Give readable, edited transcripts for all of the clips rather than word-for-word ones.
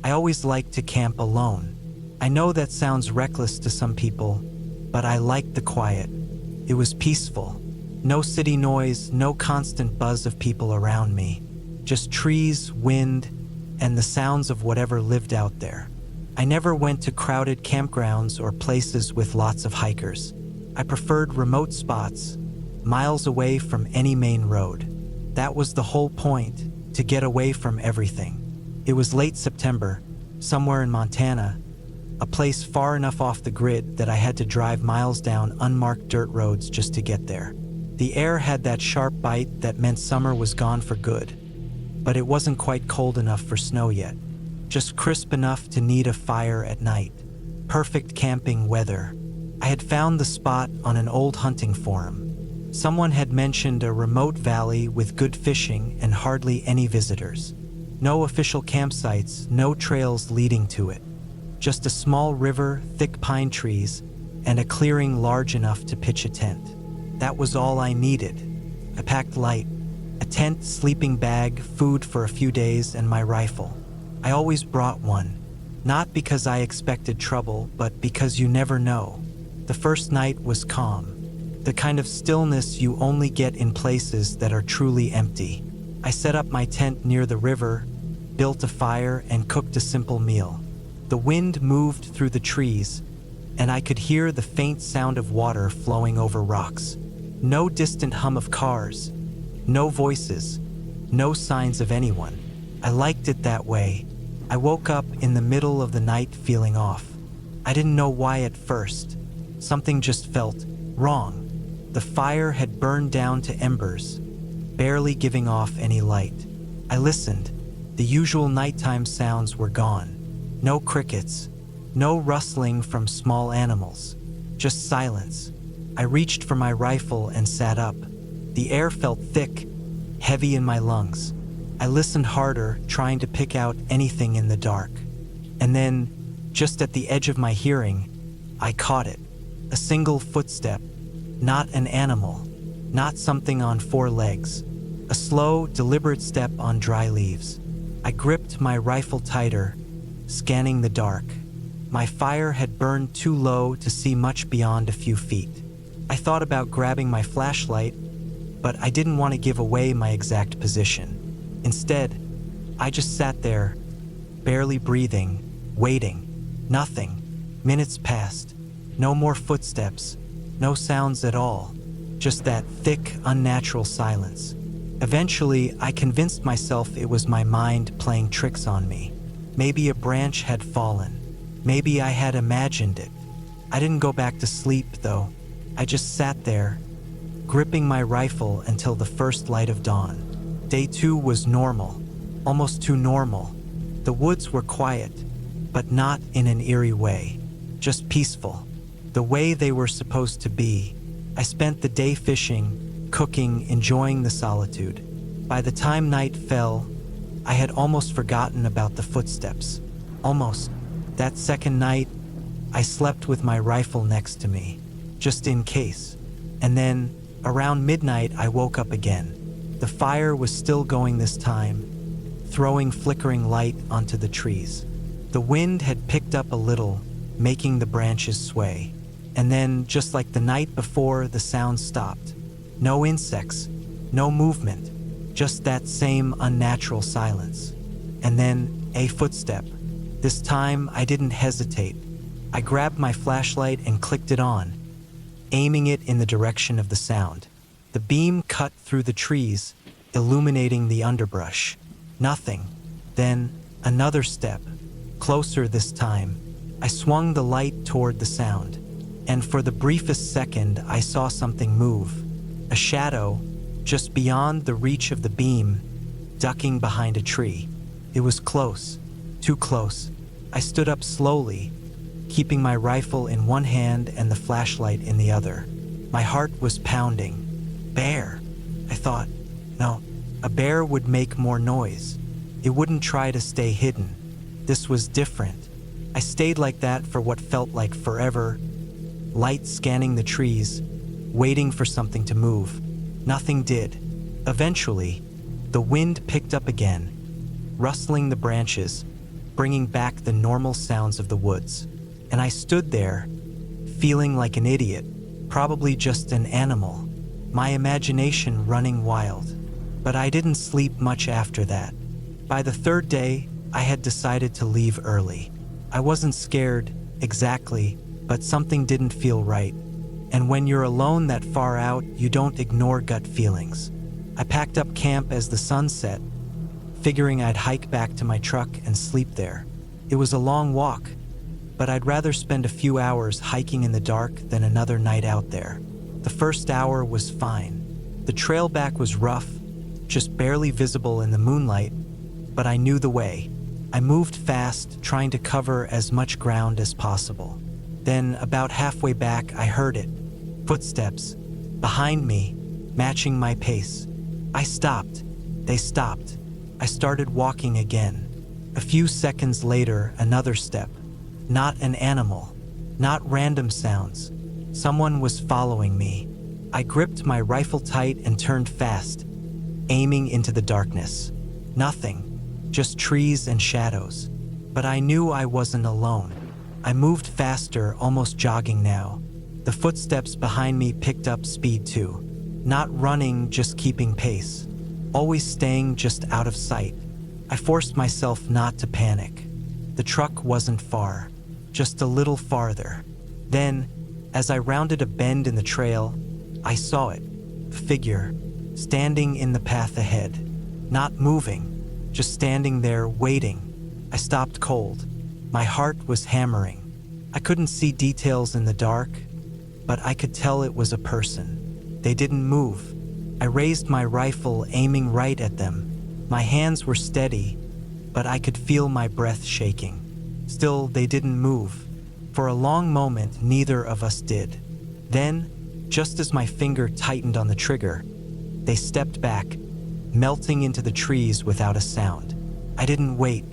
I always liked to camp alone. I know that sounds reckless to some people, but I liked the quiet. It was peaceful. No city noise, no constant buzz of people around me. Just trees, wind, and the sounds of whatever lived out there. I never went to crowded campgrounds or places with lots of hikers. I preferred remote spots, miles away from any main road. That was the whole point, to get away from everything. It was late September, somewhere in Montana, a place far enough off the grid that I had to drive miles down unmarked dirt roads just to get there. The air had that sharp bite that meant summer was gone for good, but it wasn't quite cold enough for snow yet, just crisp enough to need a fire at night. Perfect camping weather. I had found the spot on an old hunting forum. Someone had mentioned a remote valley with good fishing and hardly any visitors. No official campsites, no trails leading to it. Just a small river, thick pine trees, and a clearing large enough to pitch a tent. That was all I needed. I packed light. A tent, sleeping bag, food for a few days, and my rifle. I always brought one. Not because I expected trouble, but because you never know. The first night was calm. The kind of stillness you only get in places that are truly empty. I set up my tent near the river, built a fire, and cooked a simple meal. The wind moved through the trees, and I could hear the faint sound of water flowing over rocks. No distant hum of cars, no voices, no signs of anyone. I liked it that way. I woke up in the middle of the night feeling off. I didn't know why at first. Something just felt wrong. The fire had burned down to embers, barely giving off any light. I listened. The usual nighttime sounds were gone. No crickets, no rustling from small animals, just silence. I reached for my rifle and sat up. The air felt thick, heavy in my lungs. I listened harder, trying to pick out anything in the dark. And then, just at the edge of my hearing, I caught it. A single footstep, not an animal, not something on four legs. A slow, deliberate step on dry leaves. I gripped my rifle tighter, scanning the dark. My fire had burned too low to see much beyond a few feet. I thought about grabbing my flashlight, but I didn't want to give away my exact position. Instead, I just sat there, barely breathing, waiting. Nothing. Minutes passed. No more footsteps. No sounds at all. Just that thick, unnatural silence. Eventually, I convinced myself it was my mind playing tricks on me. Maybe a branch had fallen. Maybe I had imagined it. I didn't go back to sleep, though. I just sat there, gripping my rifle until the first light of dawn. Day 2 was normal, almost too normal. The woods were quiet, but not in an eerie way. Just peaceful, the way they were supposed to be. I spent the day fishing, cooking, enjoying the solitude. By the time night fell, I had almost forgotten about the footsteps. Almost. That second night, I slept with my rifle next to me, just in case. And then, around midnight, I woke up again. The fire was still going this time, throwing flickering light onto the trees. The wind had picked up a little, making the branches sway. And then, just like the night before, the sound stopped. No insects, no movement, just that same unnatural silence. And then, a footstep. This time, I didn't hesitate. I grabbed my flashlight and clicked it on, aiming it in the direction of the sound. The beam cut through the trees, illuminating the underbrush. Nothing. Then, another step. Closer this time. I swung the light toward the sound, and for the briefest second, I saw something move. A shadow, just beyond the reach of the beam, ducking behind a tree. It was close, too close. I stood up slowly, keeping my rifle in one hand and the flashlight in the other. My heart was pounding. Bear, I thought. No, a bear would make more noise. It wouldn't try to stay hidden. This was different. I stayed like that for what felt like forever, light scanning the trees, waiting for something to move. Nothing did. Eventually, the wind picked up again, rustling the branches, bringing back the normal sounds of the woods. And I stood there, feeling like an idiot, probably just an animal, my imagination running wild. But I didn't sleep much after that. By the third day, I had decided to leave early. I wasn't scared, exactly, but something didn't feel right. And when you're alone that far out, you don't ignore gut feelings. I packed up camp as the sun set, figuring I'd hike back to my truck and sleep there. It was a long walk, but I'd rather spend a few hours hiking in the dark than another night out there. The first hour was fine. The trail back was rough, just barely visible in the moonlight, but I knew the way. I moved fast, trying to cover as much ground as possible. Then, about halfway back, I heard it. Footsteps. Behind me, matching my pace. I stopped. They stopped. I started walking again. A few seconds later, another step. Not an animal. Not random sounds. Someone was following me. I gripped my rifle tight and turned fast, aiming into the darkness. Nothing. Just trees and shadows. But I knew I wasn't alone. I moved faster, almost jogging now. The footsteps behind me picked up speed too. Not running, just keeping pace. Always staying just out of sight. I forced myself not to panic. The truck wasn't far, just a little farther. Then, as I rounded a bend in the trail, I saw it. A figure, standing in the path ahead. Not moving, just standing there waiting. I stopped cold. My heart was hammering. I couldn't see details in the dark, but I could tell it was a person. They didn't move. I raised my rifle, aiming right at them. My hands were steady, but I could feel my breath shaking. Still, they didn't move. For a long moment, neither of us did. Then, just as my finger tightened on the trigger, they stepped back, melting into the trees without a sound. I didn't wait.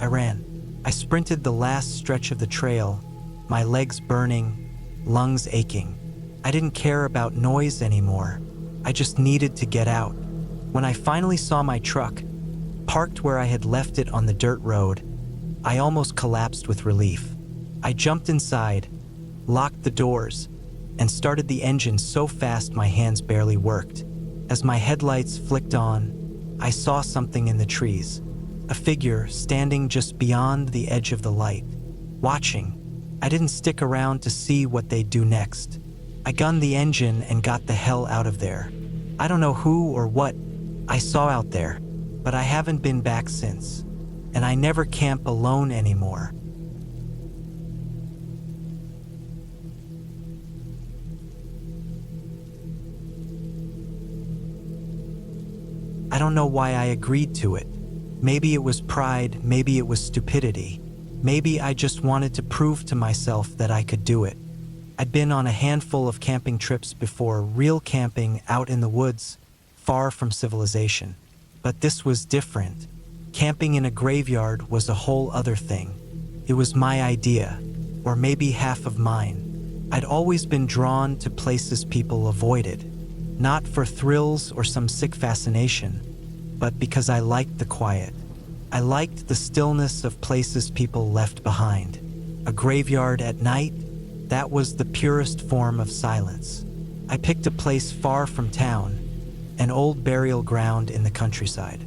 I ran. I sprinted the last stretch of the trail, my legs burning, lungs aching. I didn't care about noise anymore. I just needed to get out. When I finally saw my truck, parked where I had left it on the dirt road, I almost collapsed with relief. I jumped inside, locked the doors, and started the engine so fast my hands barely worked. As my headlights flicked on, I saw something in the trees. A figure standing just beyond the edge of the light, watching. I didn't stick around to see what they'd do next. I gunned the engine and got the hell out of there. I don't know who or what I saw out there, but I haven't been back since. And I never camp alone anymore. I don't know why I agreed to it. Maybe it was pride, maybe it was stupidity. Maybe I just wanted to prove to myself that I could do it. I'd been on a handful of camping trips before, real camping out in the woods, far from civilization. But this was different. Camping in a graveyard was a whole other thing. It was my idea, or maybe half of mine. I'd always been drawn to places people avoided, not for thrills or some sick fascination, but because I liked the quiet. I liked the stillness of places people left behind. A graveyard at night, that was the purest form of silence. I picked a place far from town, an old burial ground in the countryside.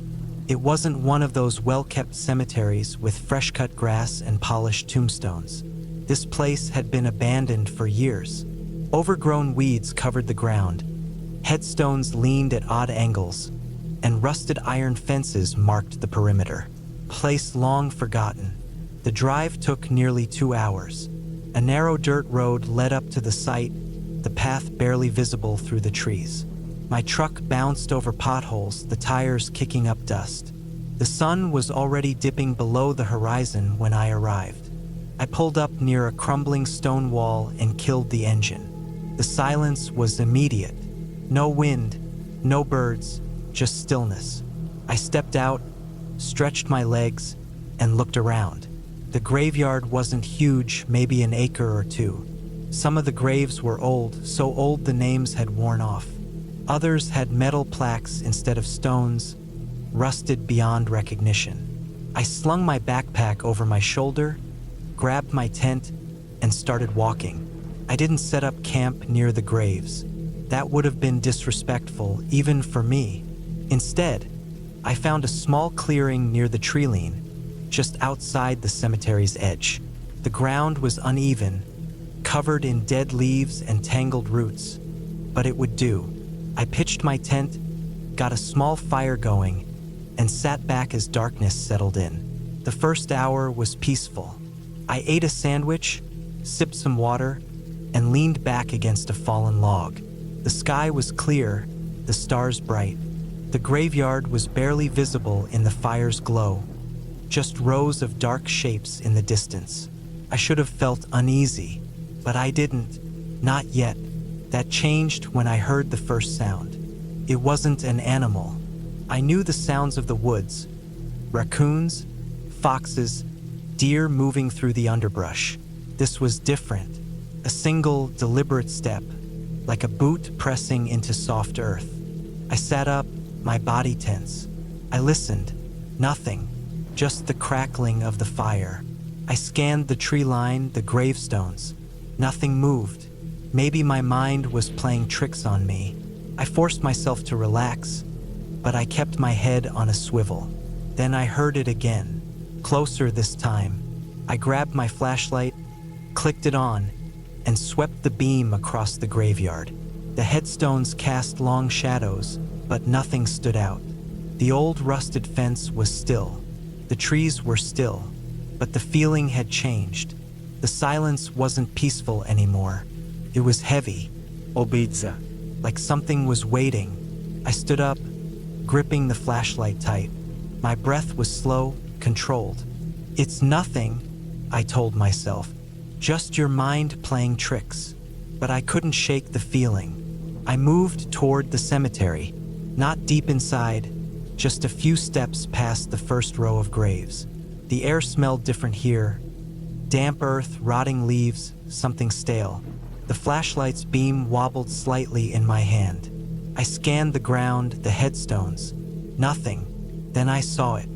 It wasn't one of those well-kept cemeteries with fresh-cut grass and polished tombstones. This place had been abandoned for years. Overgrown weeds covered the ground. Headstones leaned at odd angles, and rusted iron fences marked the perimeter. Place long forgotten. The drive took nearly 2 hours. A narrow dirt road led up to the site, the path barely visible through the trees. My truck bounced over potholes, the tires kicking up dust. The sun was already dipping below the horizon when I arrived. I pulled up near a crumbling stone wall and killed the engine. The silence was immediate. No wind, no birds, just stillness. I stepped out, stretched my legs, and looked around. The graveyard wasn't huge, maybe an acre or two. Some of the graves were old, so old the names had worn off. Others had metal plaques instead of stones, rusted beyond recognition. I slung my backpack over my shoulder, grabbed my tent, and started walking. I didn't set up camp near the graves. That would have been disrespectful, even for me. Instead, I found a small clearing near the tree-line, just outside the cemetery's edge. The ground was uneven, covered in dead leaves and tangled roots, but it would do. I pitched my tent, got a small fire going, and sat back as darkness settled in. The first hour was peaceful. I ate a sandwich, sipped some water, and leaned back against a fallen log. The sky was clear, the stars bright. The graveyard was barely visible in the fire's glow, just rows of dark shapes in the distance. I should have felt uneasy, but I didn't, not yet. That changed when I heard the first sound. It wasn't an animal. I knew the sounds of the woods: raccoons, foxes, deer moving through the underbrush. This was different. A single, deliberate step, like a boot pressing into soft earth. I sat up, my body tense. I listened. Nothing, just the crackling of the fire. I scanned the tree line, the gravestones. Nothing moved. Maybe my mind was playing tricks on me. I forced myself to relax, but I kept my head on a swivel. Then I heard it again, closer this time. I grabbed my flashlight, clicked it on, and swept the beam across the graveyard. The headstones cast long shadows, but nothing stood out. The old rusted fence was still. The trees were still, but the feeling had changed. The silence wasn't peaceful anymore. It was heavy. Obidza. Like something was waiting. I stood up, gripping the flashlight tight. My breath was slow, controlled. It's nothing, I told myself. Just your mind playing tricks. But I couldn't shake the feeling. I moved toward the cemetery, not deep inside, just a few steps past the first row of graves. The air smelled different here. Damp earth, rotting leaves, something stale. The flashlight's beam wobbled slightly in my hand. I scanned the ground, the headstones. Nothing. Then I saw it.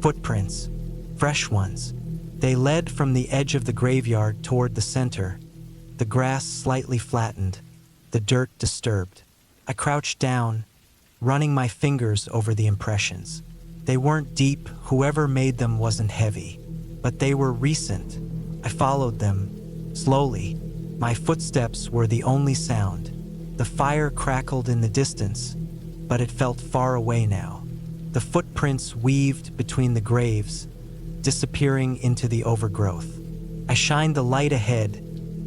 Footprints. Fresh ones. They led from the edge of the graveyard toward the center. The grass slightly flattened, the dirt disturbed. I crouched down, running my fingers over the impressions. They weren't deep, whoever made them wasn't heavy, but they were recent. I followed them, slowly. My footsteps were the only sound. The fire crackled in the distance, but it felt far away now. The footprints weaved between the graves, disappearing into the overgrowth. I shined the light ahead,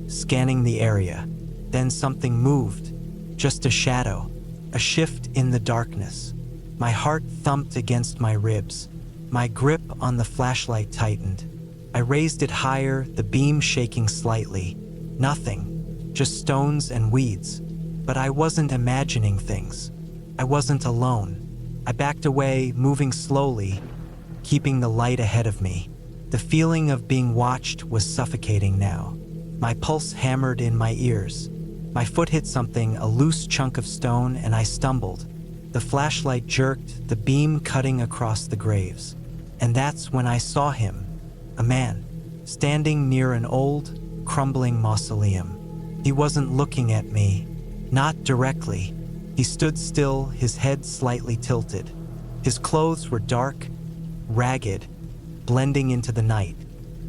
scanning the area. Then something moved, just a shadow, a shift in the darkness. My heart thumped against my ribs. My grip on the flashlight tightened. I raised it higher, the beam shaking slightly. Nothing, just stones and weeds. But I wasn't imagining things. I wasn't alone. I backed away, moving slowly, keeping the light ahead of me. The feeling of being watched was suffocating now. My pulse hammered in my ears. My foot hit something, a loose chunk of stone, and I stumbled. The flashlight jerked, the beam cutting across the graves. And that's when I saw him, a man, standing near an old, crumbling mausoleum. He wasn't looking at me, not directly. He stood still, his head slightly tilted. His clothes were dark, ragged, blending into the night.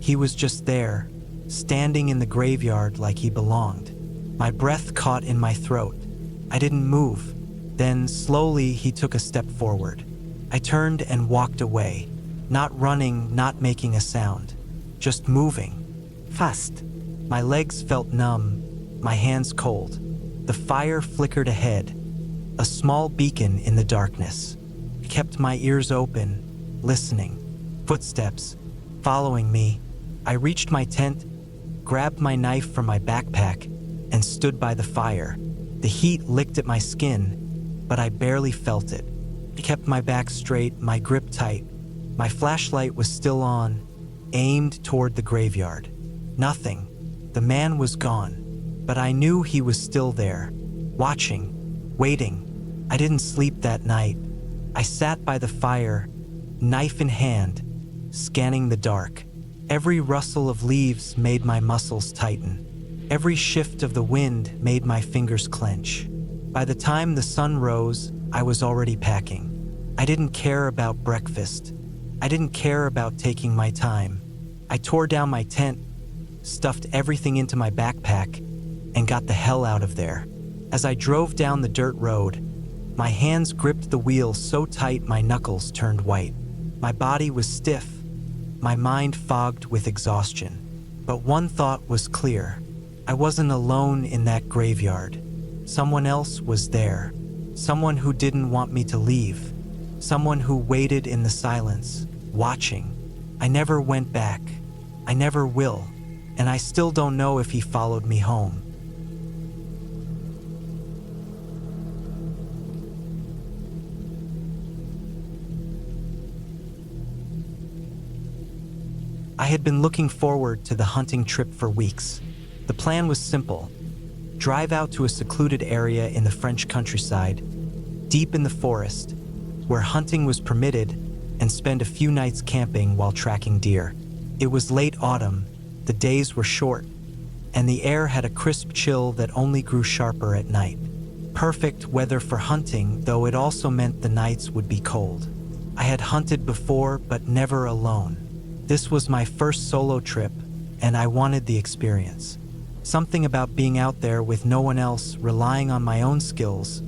He was just there, standing in the graveyard like he belonged. My breath caught in my throat. I didn't move. Then, slowly, he took a step forward. I turned and walked away, not running, not making a sound, just moving. Fast. My legs felt numb, my hands cold. The fire flickered ahead, a small beacon in the darkness. I kept my ears open, listening. Footsteps, following me. I reached my tent, grabbed my knife from my backpack, and stood by the fire. The heat licked at my skin, but I barely felt it. I kept my back straight, my grip tight. My flashlight was still on, aimed toward the graveyard. Nothing. The man was gone, but I knew he was still there, watching, waiting. I didn't sleep that night. I sat by the fire, knife in hand, scanning the dark. Every rustle of leaves made my muscles tighten. Every shift of the wind made my fingers clench. By the time the sun rose, I was already packing. I didn't care about breakfast. I didn't care about taking my time. I tore down my tent, stuffed everything into my backpack, and got the hell out of there. As I drove down the dirt road, my hands gripped the wheel so tight my knuckles turned white. My body was stiff, my mind fogged with exhaustion. But one thought was clear. I wasn't alone in that graveyard. Someone else was there. Someone who didn't want me to leave. Someone who waited in the silence, watching. I never went back. I never will. And I still don't know if he followed me home. I had been looking forward to the hunting trip for weeks. The plan was simple. Drive out to a secluded area in the French countryside, deep in the forest, where hunting was permitted, and spend a few nights camping while tracking deer. It was late autumn, the days were short, and the air had a crisp chill that only grew sharper at night. Perfect weather for hunting, though it also meant the nights would be cold. I had hunted before, but never alone. This was my first solo trip, and I wanted the experience. Something about being out there with no one else, relying on my own skills,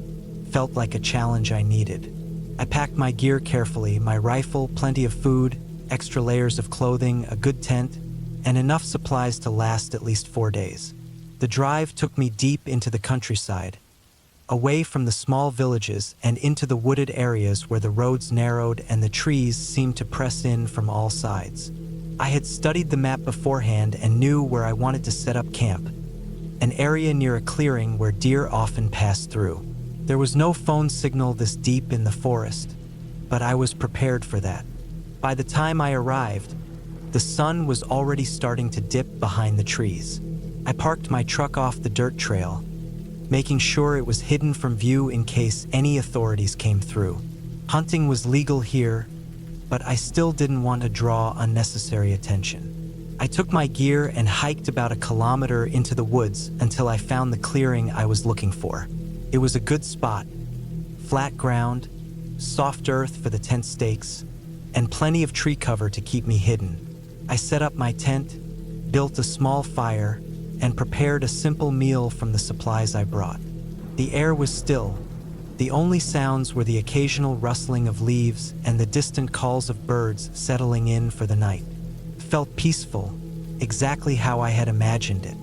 felt like a challenge I needed. I packed my gear carefully, my rifle, plenty of food, extra layers of clothing, a good tent, and enough supplies to last at least 4 days. The drive took me deep into the countryside, away from the small villages and into the wooded areas where the roads narrowed and the trees seemed to press in from all sides. I had studied the map beforehand and knew where I wanted to set up camp, an area near a clearing where deer often passed through. There was no phone signal this deep in the forest, but I was prepared for that. By the time I arrived, the sun was already starting to dip behind the trees. I parked my truck off the dirt trail, making sure it was hidden from view in case any authorities came through. Hunting was legal here, but I still didn't want to draw unnecessary attention. I took my gear and hiked about a kilometer into the woods until I found the clearing I was looking for. It was a good spot. Flat ground, soft earth for the tent stakes, and plenty of tree cover to keep me hidden. I set up my tent, built a small fire, and prepared a simple meal from the supplies I brought. The air was still. The only sounds were the occasional rustling of leaves and the distant calls of birds settling in for the night. It felt peaceful, exactly how I had imagined it.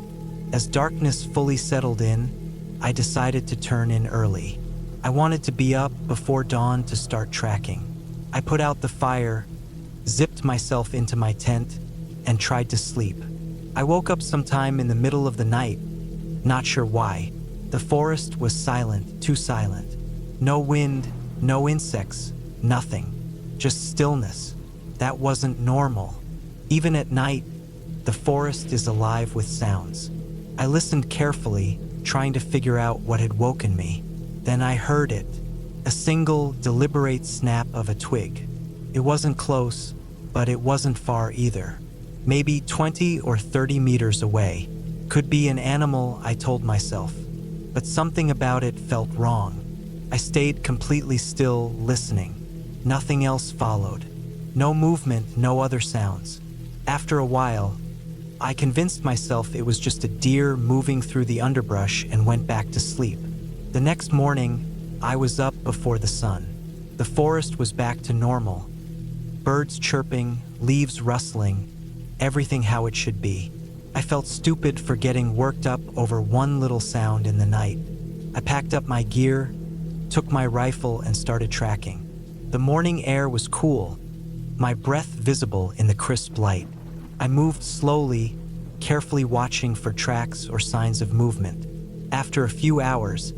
As darkness fully settled in, I decided to turn in early. I wanted to be up before dawn to start tracking. I put out the fire, zipped myself into my tent, and tried to sleep. I woke up sometime in the middle of the night, not sure why. The forest was silent, too silent. No wind, no insects, nothing. Just stillness. That wasn't normal. Even at night, the forest is alive with sounds. I listened carefully, trying to figure out what had woken me. Then I heard it, a single, deliberate snap of a twig. It wasn't close, but it wasn't far either. Maybe 20 or 30 meters away. Could be an animal, I told myself. But something about it felt wrong. I stayed completely still, listening. Nothing else followed. No movement, no other sounds. After a while, I convinced myself it was just a deer moving through the underbrush and went back to sleep. The next morning, I was up before the sun. The forest was back to normal. Birds chirping, leaves rustling, everything how it should be. I felt stupid for getting worked up over one little sound in the night. I packed up my gear, took my rifle, and started tracking. The morning air was cool, my breath visible in the crisp light. I moved slowly, carefully watching for tracks or signs of movement. After a few hours,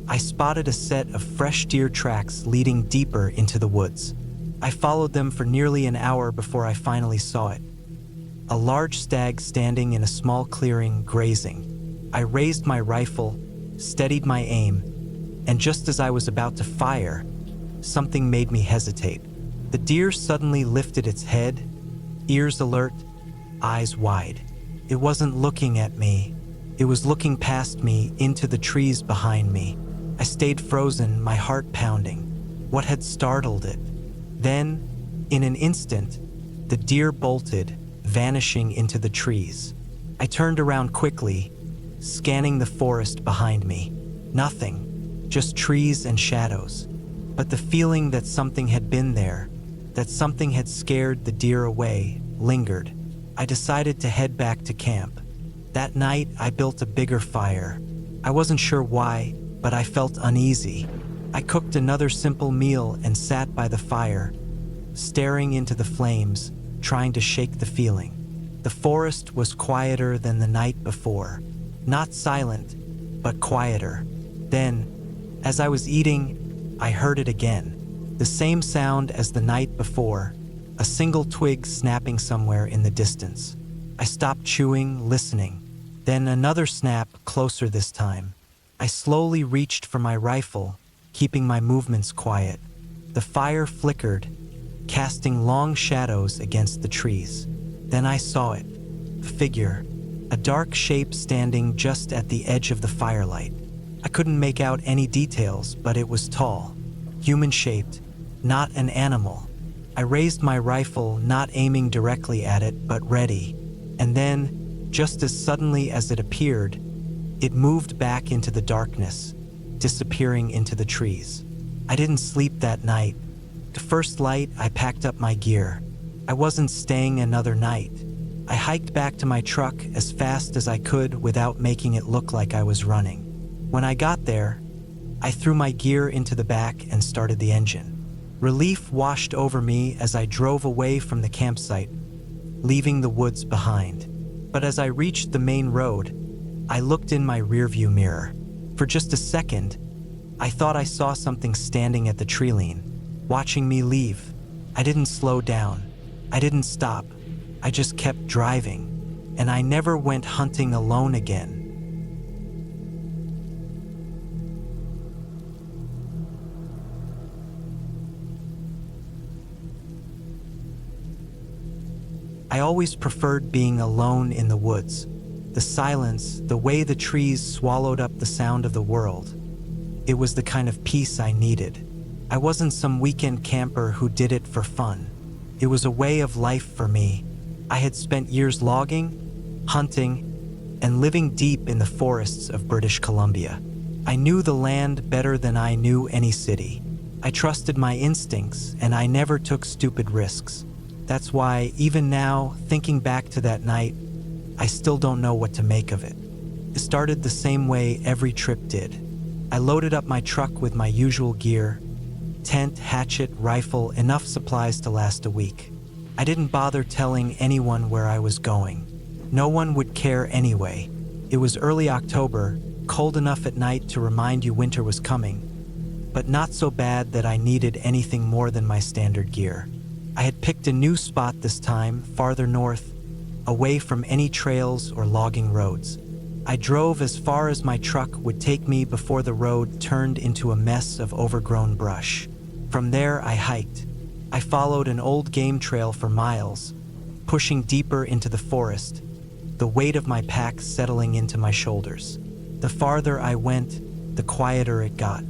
I spotted a set of fresh deer tracks leading deeper into the woods. I followed them for nearly an hour before I finally saw it. A large stag standing in a small clearing, grazing. I raised my rifle, steadied my aim, and just as I was about to fire, something made me hesitate. The deer suddenly lifted its head, ears alert, eyes wide. It wasn't looking at me. It was looking past me into the trees behind me. I stayed frozen, my heart pounding. What had startled it? Then, in an instant, the deer bolted, vanishing into the trees. I turned around quickly, scanning the forest behind me. Nothing, just trees and shadows. But the feeling that something had been there, that something had scared the deer away, lingered. I decided to head back to camp. That night, I built a bigger fire. I wasn't sure why, but I felt uneasy. I cooked another simple meal and sat by the fire, staring into the flames, trying to shake the feeling. The forest was quieter than the night before. Not silent, but quieter. Then, as I was eating, I heard it again. The same sound as the night before, a single twig snapping somewhere in the distance. I stopped chewing, listening. Then another snap, closer this time. I slowly reached for my rifle, keeping my movements quiet. The fire flickered, casting long shadows against the trees. Then I saw it. A figure, a dark shape standing just at the edge of the firelight. I couldn't make out any details, but it was tall, human-shaped, not an animal. I raised my rifle, not aiming directly at it, but ready. And then, just as suddenly as it appeared, it moved back into the darkness, disappearing into the trees. I didn't sleep that night. The first light, I packed up my gear. I wasn't staying another night. I hiked back to my truck as fast as I could without making it look like I was running. When I got there, I threw my gear into the back and started the engine. Relief washed over me as I drove away from the campsite, leaving the woods behind. But as I reached the main road, I looked in my rearview mirror. For just a second, I thought I saw something standing at the tree line, watching me leave. I didn't slow down. I didn't stop. I just kept driving, and I never went hunting alone again. I always preferred being alone in the woods. The silence, the way the trees swallowed up the sound of the world. It was the kind of peace I needed. I wasn't some weekend camper who did it for fun. It was a way of life for me. I had spent years logging, hunting, and living deep in the forests of British Columbia. I knew the land better than I knew any city. I trusted my instincts, and I never took stupid risks. That's why, even now, thinking back to that night, I still don't know what to make of it. It started the same way every trip did. I loaded up my truck with my usual gear: tent, hatchet, rifle, enough supplies to last a week. I didn't bother telling anyone where I was going. No one would care anyway. It was early October, cold enough at night to remind you winter was coming, but not so bad that I needed anything more than my standard gear. I had picked a new spot this time, farther north, away from any trails or logging roads. I drove as far as my truck would take me before the road turned into a mess of overgrown brush. From there, I hiked. I followed an old game trail for miles, pushing deeper into the forest, the weight of my pack settling into my shoulders. The farther I went, the quieter it got.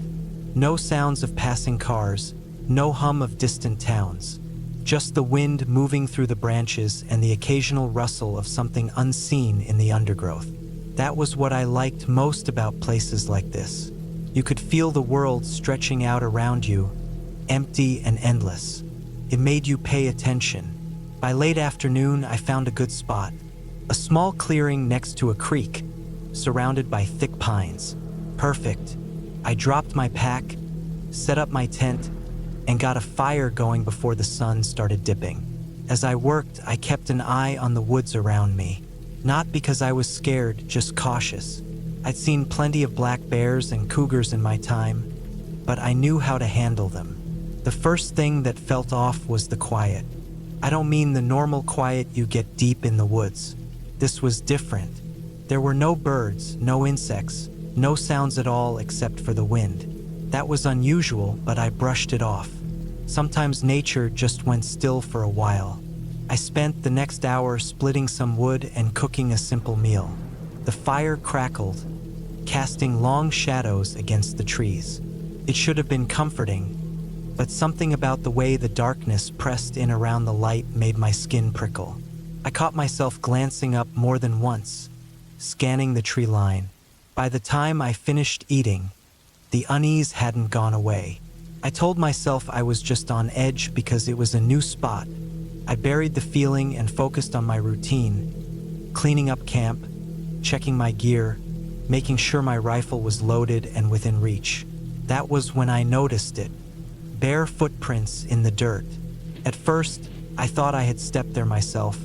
No sounds of passing cars, no hum of distant towns. Just the wind moving through the branches and the occasional rustle of something unseen in the undergrowth. That was what I liked most about places like this. You could feel the world stretching out around you, empty and endless. It made you pay attention. By late afternoon, I found a good spot. A small clearing next to a creek, surrounded by thick pines. Perfect. I dropped my pack, set up my tent, and got a fire going before the sun started dipping. As I worked, I kept an eye on the woods around me. Not because I was scared, just cautious. I'd seen plenty of black bears and cougars in my time, but I knew how to handle them. The first thing that felt off was the quiet. I don't mean the normal quiet you get deep in the woods. This was different. There were no birds, no insects, no sounds at all except for the wind. That was unusual, but I brushed it off. Sometimes nature just went still for a while. I spent the next hour splitting some wood and cooking a simple meal. The fire crackled, casting long shadows against the trees. It should have been comforting, but something about the way the darkness pressed in around the light made my skin prickle. I caught myself glancing up more than once, scanning the tree line. By the time I finished eating, the unease hadn't gone away. I told myself I was just on edge because it was a new spot. I buried the feeling and focused on my routine, cleaning up camp, checking my gear, making sure my rifle was loaded and within reach. That was when I noticed it. Bare footprints in the dirt. At first, I thought I had stepped there myself,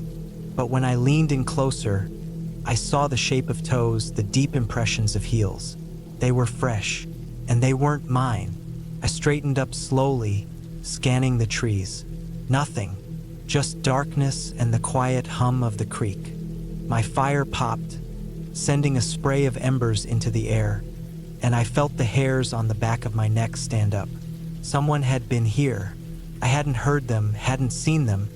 but when I leaned in closer, I saw the shape of toes, the deep impressions of heels. They were fresh, and they weren't mine. I straightened up slowly, scanning the trees. Nothing, just darkness and the quiet hum of the creek. My fire popped, sending a spray of embers into the air, and I felt the hairs on the back of my neck stand up. Someone had been here. I hadn't heard them, hadn't seen them,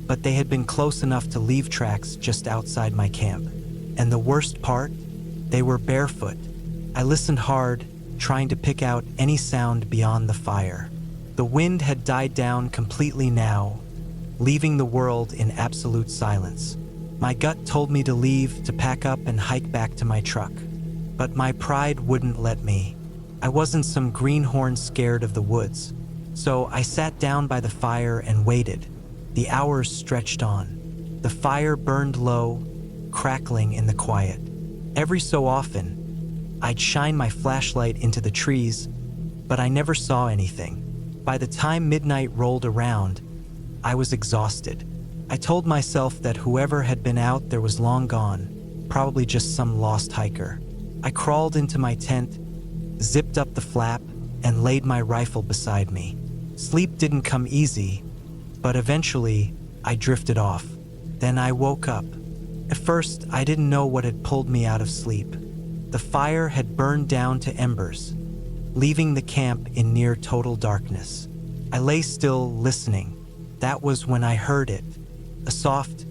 but they had been close enough to leave tracks just outside my camp. And the worst part? They were barefoot. I listened hard, trying to pick out any sound beyond the fire. The wind had died down completely now, leaving the world in absolute silence. My gut told me to leave, to pack up and hike back to my truck. But my pride wouldn't let me. I wasn't some greenhorn scared of the woods. So I sat down by the fire and waited. The hours stretched on. The fire burned low, crackling in the quiet. Every so often, I'd shine my flashlight into the trees, but I never saw anything. By the time midnight rolled around, I was exhausted. I told myself that whoever had been out there was long gone, probably just some lost hiker. I crawled into my tent, zipped up the flap, and laid my rifle beside me. Sleep didn't come easy, but eventually I drifted off. Then I woke up. At first, I didn't know what had pulled me out of sleep. The fire had burned down to embers, leaving the camp in near total darkness. I lay still, listening. That was when I heard it. A soft,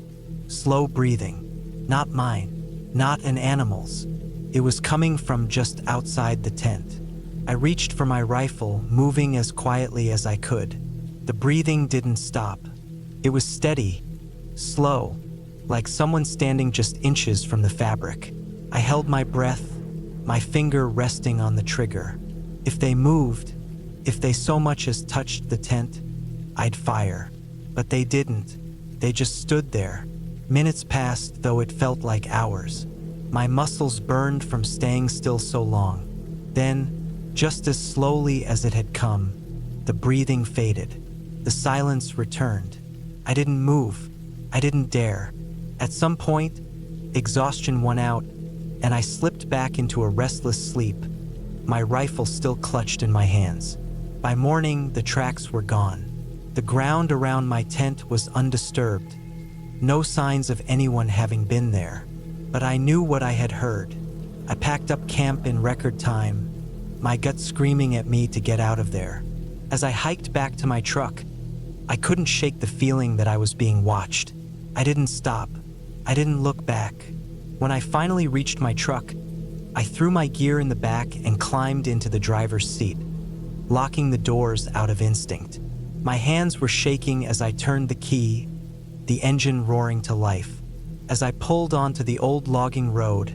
slow breathing. Not mine, not an animal's. It was coming from just outside the tent. I reached for my rifle, moving as quietly as I could. The breathing didn't stop. It was steady, slow, like someone standing just inches from the fabric. I held my breath, my finger resting on the trigger. If they moved, if they so much as touched the tent, I'd fire. But they didn't. They just stood there. Minutes passed, though it felt like hours. My muscles burned from staying still so long. Then, just as slowly as it had come, the breathing faded. The silence returned. I didn't move. I didn't dare. At some point, exhaustion won out, and I slipped back into a restless sleep, my rifle still clutched in my hands. By morning, the tracks were gone. The ground around my tent was undisturbed. No signs of anyone having been there. But I knew what I had heard. I packed up camp in record time, my gut screaming at me to get out of there. As I hiked back to my truck, I couldn't shake the feeling that I was being watched. I didn't stop. I didn't look back. When I finally reached my truck, I threw my gear in the back and climbed into the driver's seat, locking the doors out of instinct. My hands were shaking as I turned the key, the engine roaring to life. As I pulled onto the old logging road,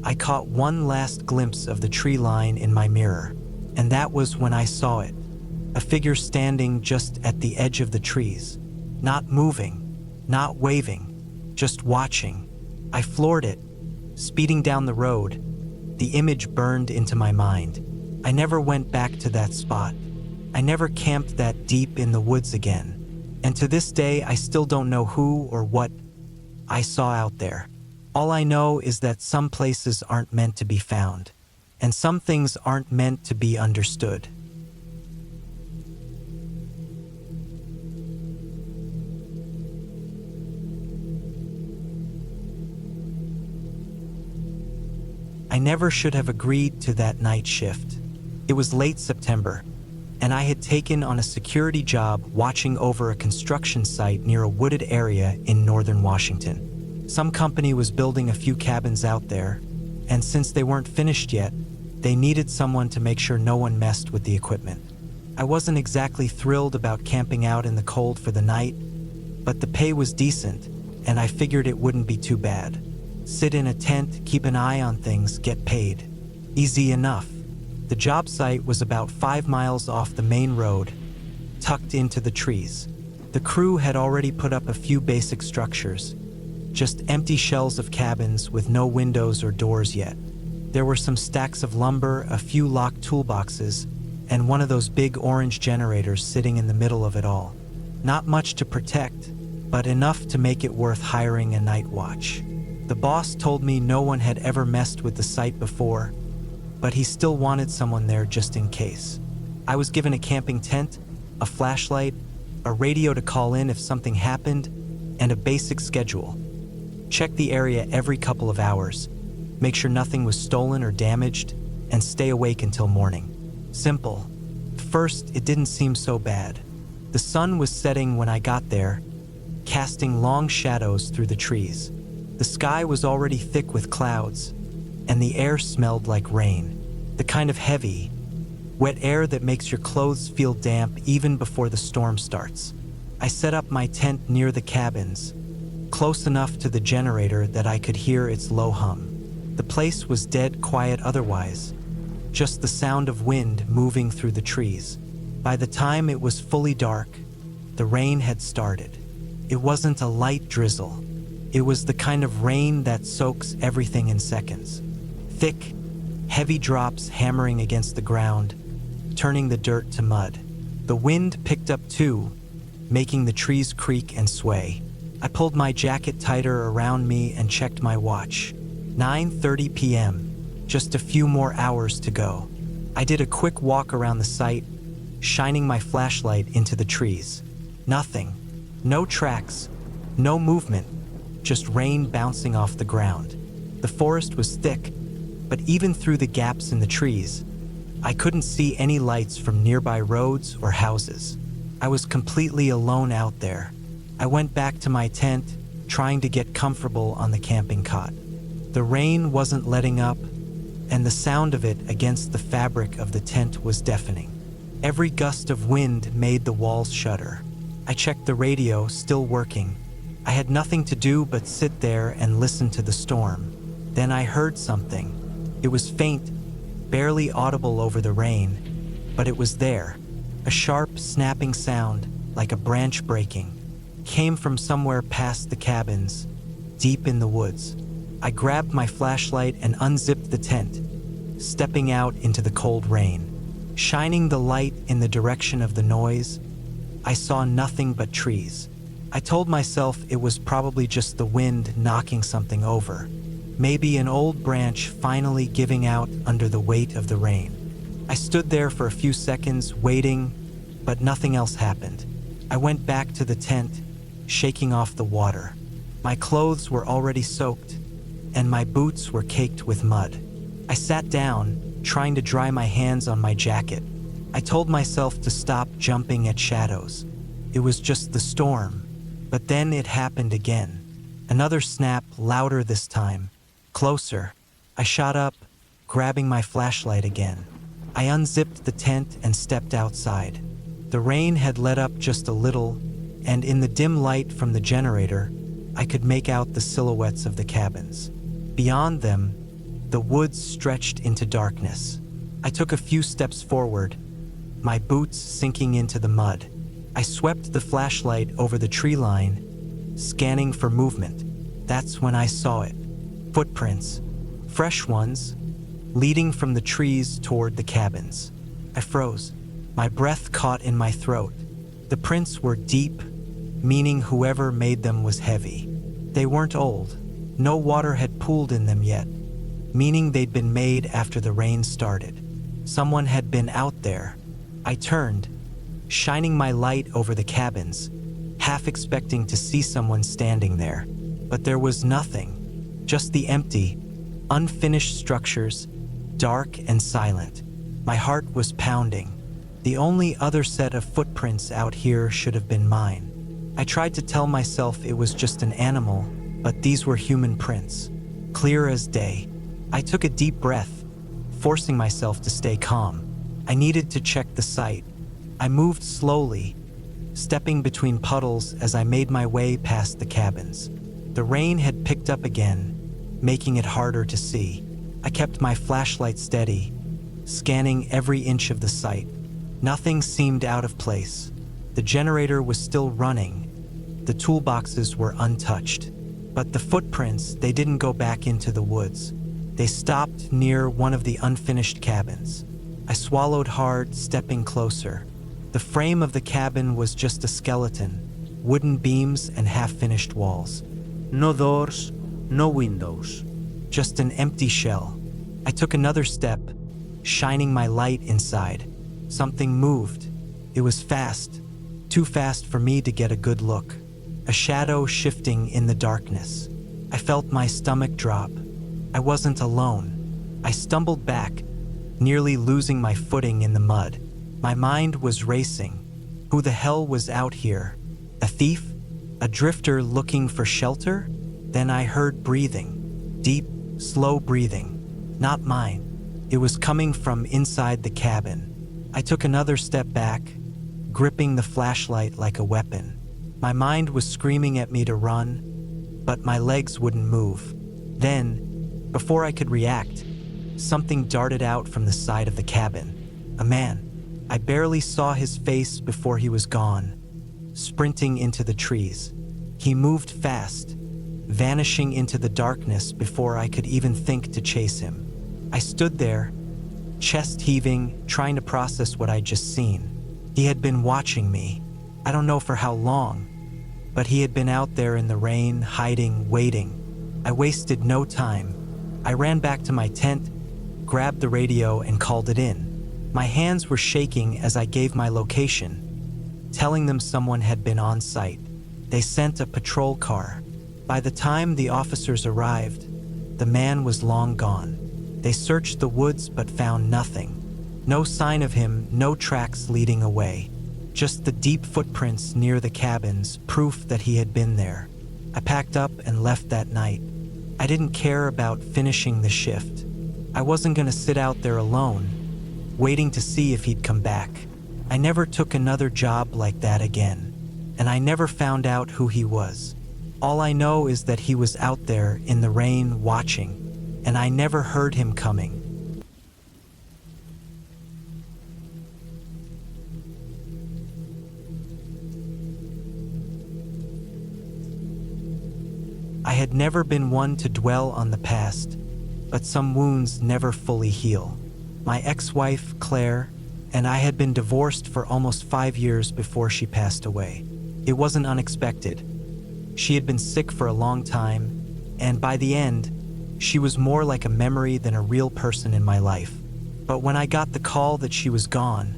I caught one last glimpse of the tree line in my mirror, and that was when I saw it. A figure standing just at the edge of the trees, not moving, not waving, just watching. I floored it, speeding down the road. The image burned into my mind. I never went back to that spot. I never camped that deep in the woods again. And to this day, I still don't know who or what I saw out there. All I know is that some places aren't meant to be found, and some things aren't meant to be understood. I never should have agreed to that night shift. It was late September, and I had taken on a security job watching over a construction site near a wooded area in northern Washington. Some company was building a few cabins out there, and since they weren't finished yet, they needed someone to make sure no one messed with the equipment. I wasn't exactly thrilled about camping out in the cold for the night, but the pay was decent, and I figured it wouldn't be too bad. Sit in a tent, keep an eye on things, get paid. Easy enough. The job site was about 5 miles off the main road, tucked into the trees. The crew had already put up a few basic structures, just empty shells of cabins with no windows or doors yet. There were some stacks of lumber, a few locked toolboxes, and one of those big orange generators sitting in the middle of it all. Not much to protect, but enough to make it worth hiring a night watch. The boss told me no one had ever messed with the site before, but he still wanted someone there just in case. I was given a camping tent, a flashlight, a radio to call in if something happened, and a basic schedule. Check the area every couple of hours, make sure nothing was stolen or damaged, and stay awake until morning. Simple. At first, it didn't seem so bad. The sun was setting when I got there, casting long shadows through the trees. The sky was already thick with clouds, and the air smelled like rain. The kind of heavy, wet air that makes your clothes feel damp even before the storm starts. I set up my tent near the cabins, close enough to the generator that I could hear its low hum. The place was dead quiet otherwise, just the sound of wind moving through the trees. By the time it was fully dark, the rain had started. It wasn't a light drizzle. It was the kind of rain that soaks everything in seconds. Thick, heavy drops hammering against the ground, turning the dirt to mud. The wind picked up too, making the trees creak and sway. I pulled my jacket tighter around me and checked my watch. 9:30 p.m., just a few more hours to go. I did a quick walk around the site, shining my flashlight into the trees. Nothing. No tracks. No movement. Just rain bouncing off the ground. The forest was thick, but even through the gaps in the trees, I couldn't see any lights from nearby roads or houses. I was completely alone out there. I went back to my tent, trying to get comfortable on the camping cot. The rain wasn't letting up, and the sound of it against the fabric of the tent was deafening. Every gust of wind made the walls shudder. I checked the radio, still working. I had nothing to do but sit there and listen to the storm. Then I heard something. It was faint, barely audible over the rain, but it was there. A sharp, snapping sound, like a branch breaking, came from somewhere past the cabins, deep in the woods. I grabbed my flashlight and unzipped the tent, stepping out into the cold rain. Shining the light in the direction of the noise, I saw nothing but trees. I told myself it was probably just the wind knocking something over. Maybe an old branch finally giving out under the weight of the rain. I stood there for a few seconds, waiting, but nothing else happened. I went back to the tent, shaking off the water. My clothes were already soaked, and my boots were caked with mud. I sat down, trying to dry my hands on my jacket. I told myself to stop jumping at shadows. It was just the storm. But then it happened again. Another snap, louder this time. Closer. I shot up, grabbing my flashlight again. I unzipped the tent and stepped outside. The rain had let up just a little, and in the dim light from the generator, I could make out the silhouettes of the cabins. Beyond them, the woods stretched into darkness. I took a few steps forward, my boots sinking into the mud. I swept the flashlight over the tree line, scanning for movement. That's when I saw it. Footprints, fresh ones, leading from the trees toward the cabins. I froze. My breath caught in my throat. The prints were deep, meaning whoever made them was heavy. They weren't old. No water had pooled in them yet, meaning they'd been made after the rain started. Someone had been out there. I turned, shining my light over the cabins, half expecting to see someone standing there. But there was nothing, just the empty, unfinished structures, dark and silent. My heart was pounding. The only other set of footprints out here should have been mine. I tried to tell myself it was just an animal, but these were human prints, clear as day. I took a deep breath, forcing myself to stay calm. I needed to check the site. I moved slowly, stepping between puddles as I made my way past the cabins. The rain had picked up again, making it harder to see. I kept my flashlight steady, scanning every inch of the site. Nothing seemed out of place. The generator was still running. The toolboxes were untouched. But the footprints, they didn't go back into the woods. They stopped near one of the unfinished cabins. I swallowed hard, stepping closer. The frame of the cabin was just a skeleton, wooden beams and half-finished walls. No doors, no windows. Just an empty shell. I took another step, shining my light inside. Something moved. It was fast, too fast for me to get a good look. A shadow shifting in the darkness. I felt my stomach drop. I wasn't alone. I stumbled back, nearly losing my footing in the mud. My mind was racing. Who the hell was out here? A thief? A drifter looking for shelter? Then I heard breathing. Deep, slow breathing. Not mine. It was coming from inside the cabin. I took another step back, gripping the flashlight like a weapon. My mind was screaming at me to run, but my legs wouldn't move. Then, before I could react, something darted out from the side of the cabin. A man. I barely saw his face before he was gone, sprinting into the trees. He moved fast, vanishing into the darkness before I could even think to chase him. I stood there, chest heaving, trying to process what I'd just seen. He had been watching me. I don't know for how long, but he had been out there in the rain, hiding, waiting. I wasted no time. I ran back to my tent, grabbed the radio, and called it in. My hands were shaking as I gave my location, telling them someone had been on site. They sent a patrol car. By the time the officers arrived, the man was long gone. They searched the woods but found nothing. No sign of him, no tracks leading away. Just the deep footprints near the cabins, proof that he had been there. I packed up and left that night. I didn't care about finishing the shift. I wasn't going to sit out there alone, waiting to see if he'd come back. I never took another job like that again, and I never found out who he was. All I know is that he was out there in the rain watching, and I never heard him coming. I had never been one to dwell on the past, but some wounds never fully heal. My ex-wife, Claire, and I had been divorced for almost 5 years before she passed away. It wasn't unexpected. She had been sick for a long time, and by the end, she was more like a memory than a real person in my life. But when I got the call that she was gone,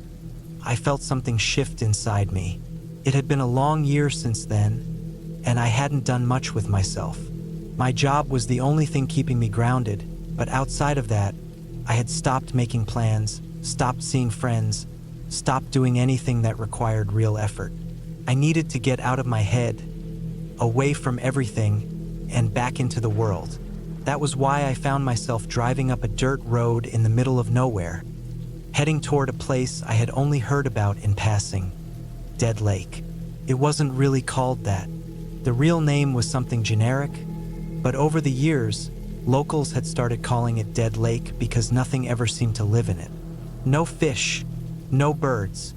I felt something shift inside me. It had been a long year since then, and I hadn't done much with myself. My job was the only thing keeping me grounded, but outside of that, I had stopped making plans, stopped seeing friends, stopped doing anything that required real effort. I needed to get out of my head, away from everything, and back into the world. That was why I found myself driving up a dirt road in the middle of nowhere, heading toward a place I had only heard about in passing, Dead Lake. It wasn't really called that. The real name was something generic, but over the years, locals had started calling it Dead Lake because nothing ever seemed to live in it. No fish, no birds,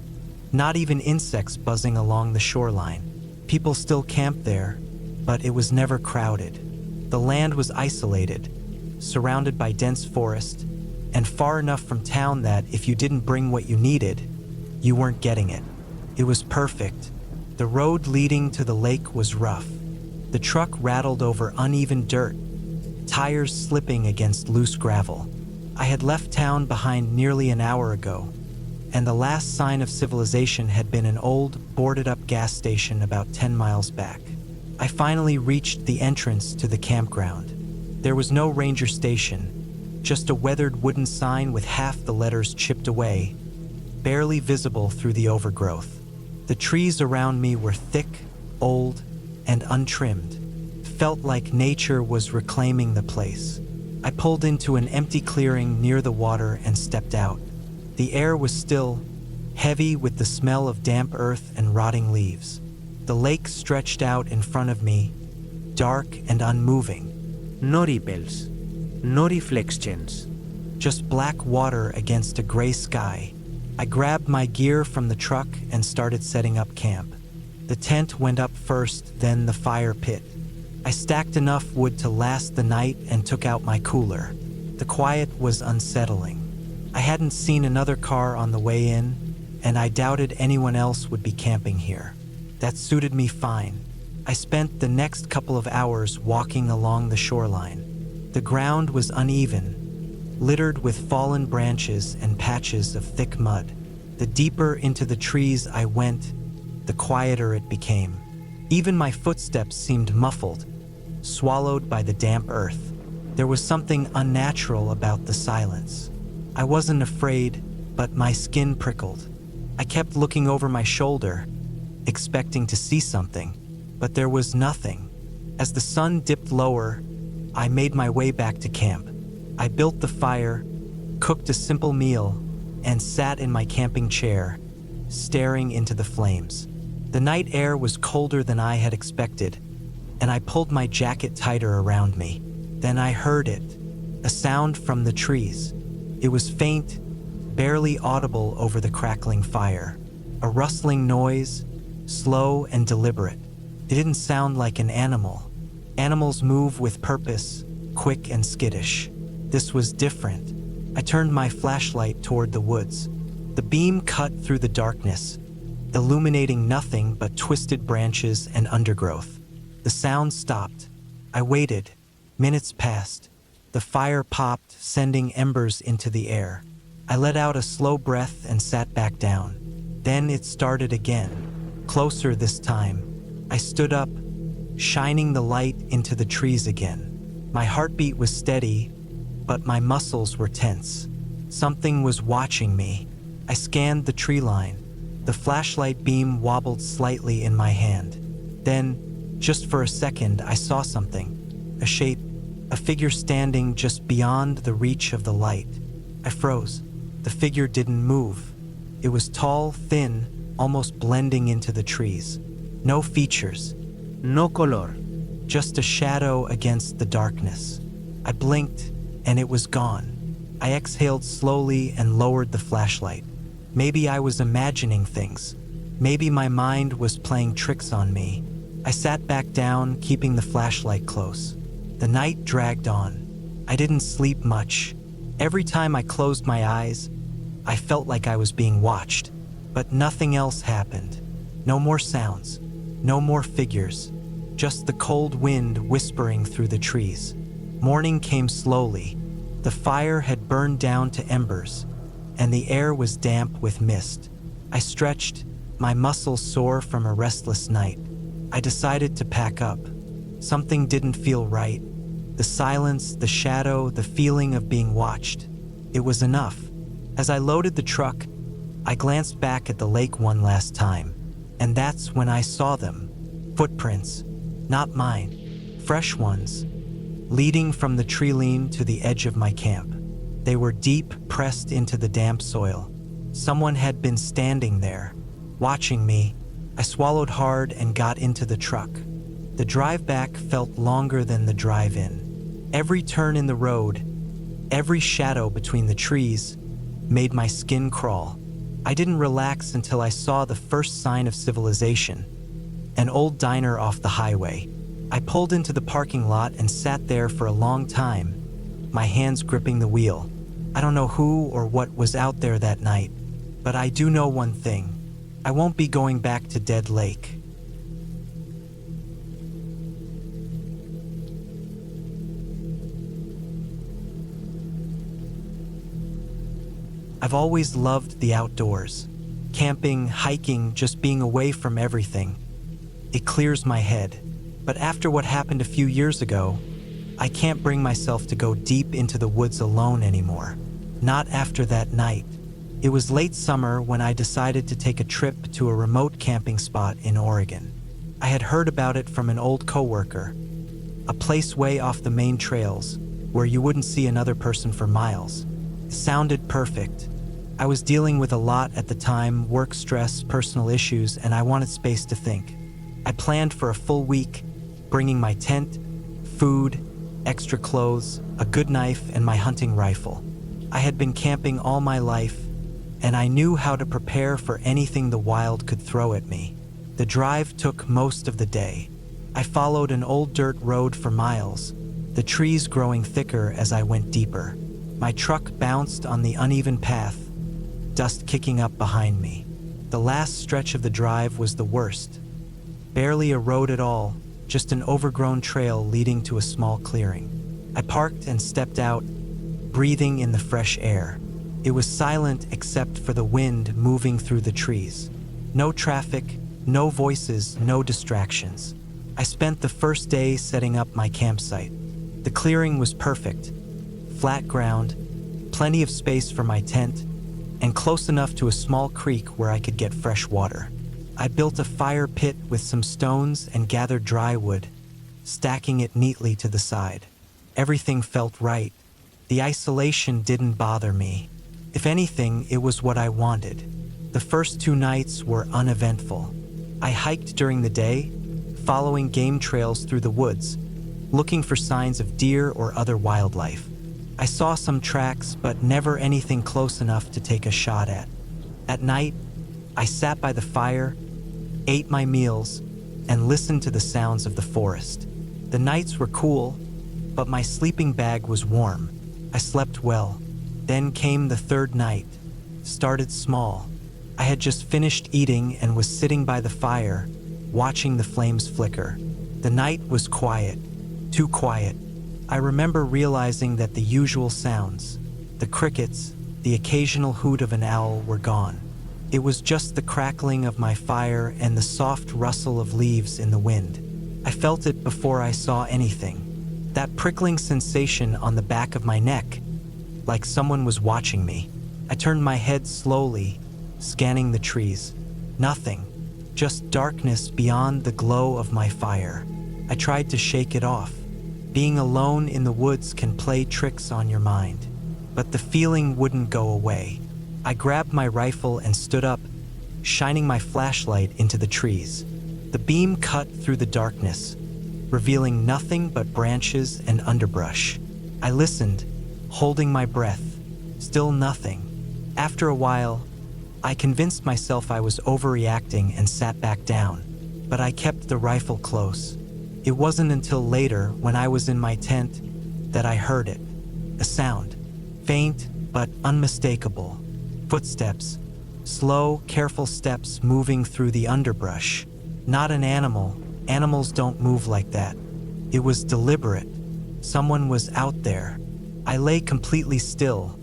not even insects buzzing along the shoreline. People still camped there, but it was never crowded. The land was isolated, surrounded by dense forest, and far enough from town that if you didn't bring what you needed, you weren't getting it. It was perfect. The road leading to the lake was rough. The truck rattled over uneven dirt, tires slipping against loose gravel. I had left town behind nearly an hour ago, and the last sign of civilization had been an old, boarded-up gas station about 10 miles back. I finally reached the entrance to the campground. There was no ranger station, just a weathered wooden sign with half the letters chipped away, barely visible through the overgrowth. The trees around me were thick, old, and untrimmed. It felt like nature was reclaiming the place. I pulled into an empty clearing near the water and stepped out. The air was still, heavy with the smell of damp earth and rotting leaves. The lake stretched out in front of me, dark and unmoving. No ripples, no reflections. Just black water against a gray sky. I grabbed my gear from the truck and started setting up camp. The tent went up first, then the fire pit. I stacked enough wood to last the night and took out my cooler. The quiet was unsettling. I hadn't seen another car on the way in, and I doubted anyone else would be camping here. That suited me fine. I spent the next couple of hours walking along the shoreline. The ground was uneven, littered with fallen branches and patches of thick mud. The deeper into the trees I went, the quieter it became. Even my footsteps seemed muffled, swallowed by the damp earth. There was something unnatural about the silence. I wasn't afraid, but my skin prickled. I kept looking over my shoulder, expecting to see something, but there was nothing. As the sun dipped lower, I made my way back to camp. I built the fire, cooked a simple meal, and sat in my camping chair, staring into the flames. The night air was colder than I had expected, and I pulled my jacket tighter around me. Then I heard it, a sound from the trees. It was faint, barely audible over the crackling fire. A rustling noise, slow and deliberate. It didn't sound like an animal. Animals move with purpose, quick and skittish. This was different. I turned my flashlight toward the woods. The beam cut through the darkness, illuminating nothing but twisted branches and undergrowth. The sound stopped. I waited. Minutes passed. The fire popped, sending embers into the air. I let out a slow breath and sat back down. Then it started again, closer this time. I stood up, shining the light into the trees again. My heartbeat was steady, but my muscles were tense. Something was watching me. I scanned the tree line. The flashlight beam wobbled slightly in my hand. Then, just for a second, I saw something. A shape, a figure standing just beyond the reach of the light. I froze. The figure didn't move. It was tall, thin, almost blending into the trees. No features. No color. Just a shadow against the darkness. I blinked, and it was gone. I exhaled slowly and lowered the flashlight. Maybe I was imagining things. Maybe my mind was playing tricks on me. I sat back down, keeping the flashlight close. The night dragged on. I didn't sleep much. Every time I closed my eyes, I felt like I was being watched. But nothing else happened. No more sounds. No more figures. Just the cold wind whispering through the trees. Morning came slowly. The fire had burned down to embers, and the air was damp with mist. I stretched, my muscles sore from a restless night. I decided to pack up. Something didn't feel right. The silence, the shadow, the feeling of being watched. It was enough. As I loaded the truck, I glanced back at the lake one last time, and that's when I saw them. Footprints, not mine, fresh ones, leading from the tree line to the edge of my camp. They were deep, pressed into the damp soil. Someone had been standing there, watching me. I swallowed hard and got into the truck. The drive back felt longer than the drive in. Every turn in the road, every shadow between the trees, made my skin crawl. I didn't relax until I saw the first sign of civilization, an old diner off the highway. I pulled into the parking lot and sat there for a long time, my hands gripping the wheel. I don't know who or what was out there that night, but I do know one thing. I won't be going back to Dead Lake. I've always loved the outdoors. Camping, hiking, just being away from everything. It clears my head. But after what happened a few years ago, I can't bring myself to go deep into the woods alone anymore. Not after that night. It was late summer when I decided to take a trip to a remote camping spot in Oregon. I had heard about it from an old coworker, a place way off the main trails where you wouldn't see another person for miles. It sounded perfect. I was dealing with a lot at the time, work stress, personal issues, and I wanted space to think. I planned for a full week, bringing my tent, food, extra clothes, a good knife, and my hunting rifle. I had been camping all my life, and I knew how to prepare for anything the wild could throw at me. The drive took most of the day. I followed an old dirt road for miles, the trees growing thicker as I went deeper. My truck bounced on the uneven path, dust kicking up behind me. The last stretch of the drive was the worst. Barely a road at all, just an overgrown trail leading to a small clearing. I parked and stepped out, breathing in the fresh air. It was silent except for the wind moving through the trees. No traffic, no voices, no distractions. I spent the first day setting up my campsite. The clearing was perfect. Flat ground, plenty of space for my tent, and close enough to a small creek where I could get fresh water. I built a fire pit with some stones and gathered dry wood, stacking it neatly to the side. Everything felt right. The isolation didn't bother me. If anything, it was what I wanted. The first 2 nights were uneventful. I hiked during the day, following game trails through the woods, looking for signs of deer or other wildlife. I saw some tracks, but never anything close enough to take a shot at. At night, I sat by the fire, ate my meals, and listened to the sounds of the forest. The nights were cool, but my sleeping bag was warm. I slept well. Then came the 3rd night. Started small. I had just finished eating and was sitting by the fire, watching the flames flicker. The night was quiet, too quiet. I remember realizing that the usual sounds, the crickets, the occasional hoot of an owl, were gone. It was just the crackling of my fire and the soft rustle of leaves in the wind. I felt it before I saw anything. That prickling sensation on the back of my neck, like someone was watching me. I turned my head slowly, scanning the trees. Nothing, just darkness beyond the glow of my fire. I tried to shake it off. Being alone in the woods can play tricks on your mind, but the feeling wouldn't go away. I grabbed my rifle and stood up, shining my flashlight into the trees. The beam cut through the darkness, revealing nothing but branches and underbrush. I listened, holding my breath. Still nothing. After a while, I convinced myself I was overreacting and sat back down, but I kept the rifle close. It wasn't until later, when I was in my tent, that I heard it. A sound, faint but unmistakable. Footsteps, slow, careful steps moving through the underbrush. Not an animal. Animals don't move like that. It was deliberate. Someone was out there. I lay completely still,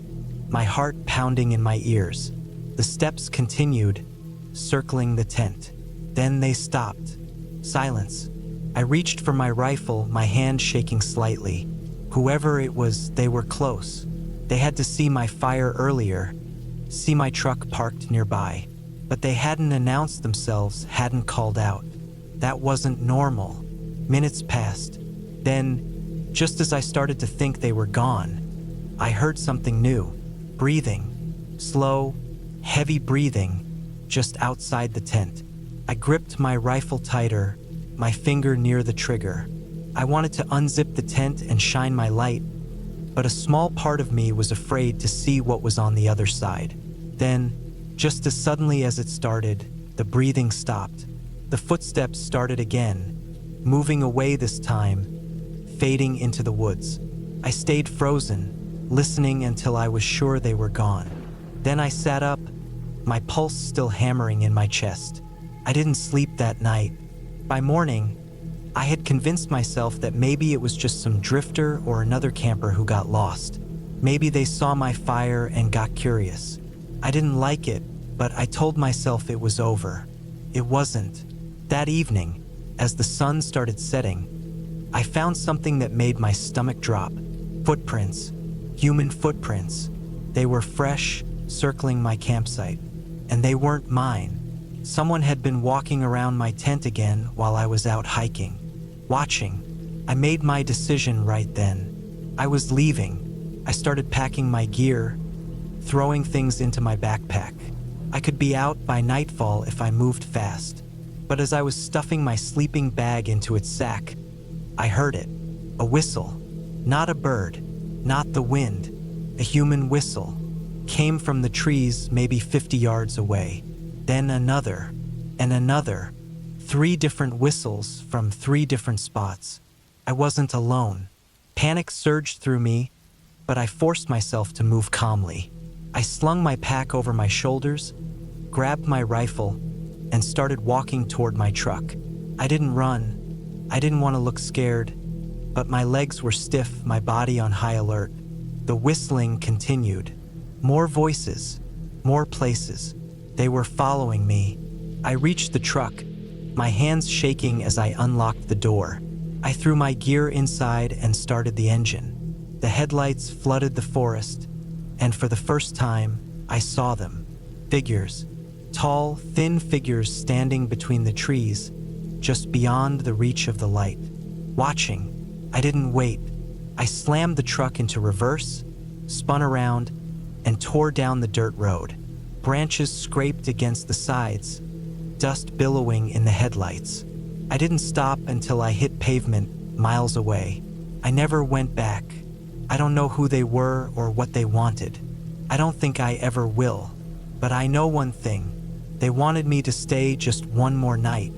my heart pounding in my ears. The steps continued, circling the tent. Then they stopped. Silence. I reached for my rifle, my hand shaking slightly. Whoever it was, they were close. They had to see my fire earlier, see my truck parked nearby. But they hadn't announced themselves, hadn't called out. That wasn't normal. Minutes passed. Then, just as I started to think they were gone, I heard something new. Breathing. Slow, heavy breathing, just outside the tent. I gripped my rifle tighter, my finger near the trigger. I wanted to unzip the tent and shine my light, but a small part of me was afraid to see what was on the other side. Then, just as suddenly as it started, the breathing stopped. The footsteps started again, moving away this time, fading into the woods. I stayed frozen, listening until I was sure they were gone. Then I sat up, my pulse still hammering in my chest. I didn't sleep that night. By morning, I had convinced myself that maybe it was just some drifter or another camper who got lost. Maybe they saw my fire and got curious. I didn't like it, but I told myself it was over. It wasn't. That evening, as the sun started setting, I found something that made my stomach drop. Footprints. Human footprints. They were fresh, circling my campsite. And they weren't mine. Someone had been walking around my tent again while I was out hiking. Watching. I made my decision right then. I was leaving. I started packing my gear, throwing things into my backpack. I could be out by nightfall if I moved fast. But as I was stuffing my sleeping bag into its sack, I heard it. A whistle. Not a bird, not the wind. A human whistle came from the trees maybe 50 yards away. Then another, and another. 3 different whistles from 3 different spots. I wasn't alone. Panic surged through me, but I forced myself to move calmly. I slung my pack over my shoulders, grabbed my rifle, and started walking toward my truck. I didn't run. I didn't want to look scared, but my legs were stiff, my body on high alert. The whistling continued. More voices, more places. They were following me. I reached the truck, my hands shaking as I unlocked the door. I threw my gear inside and started the engine. The headlights flooded the forest, and for the first time, I saw them. Figures. Tall, thin figures standing between the trees, just beyond the reach of the light. Watching. I didn't wait. I slammed the truck into reverse, spun around, and tore down the dirt road. Branches scraped against the sides, dust billowing in the headlights. I didn't stop until I hit pavement miles away. I never went back. I don't know who they were or what they wanted. I don't think I ever will. But I know one thing. They wanted me to stay just one more night.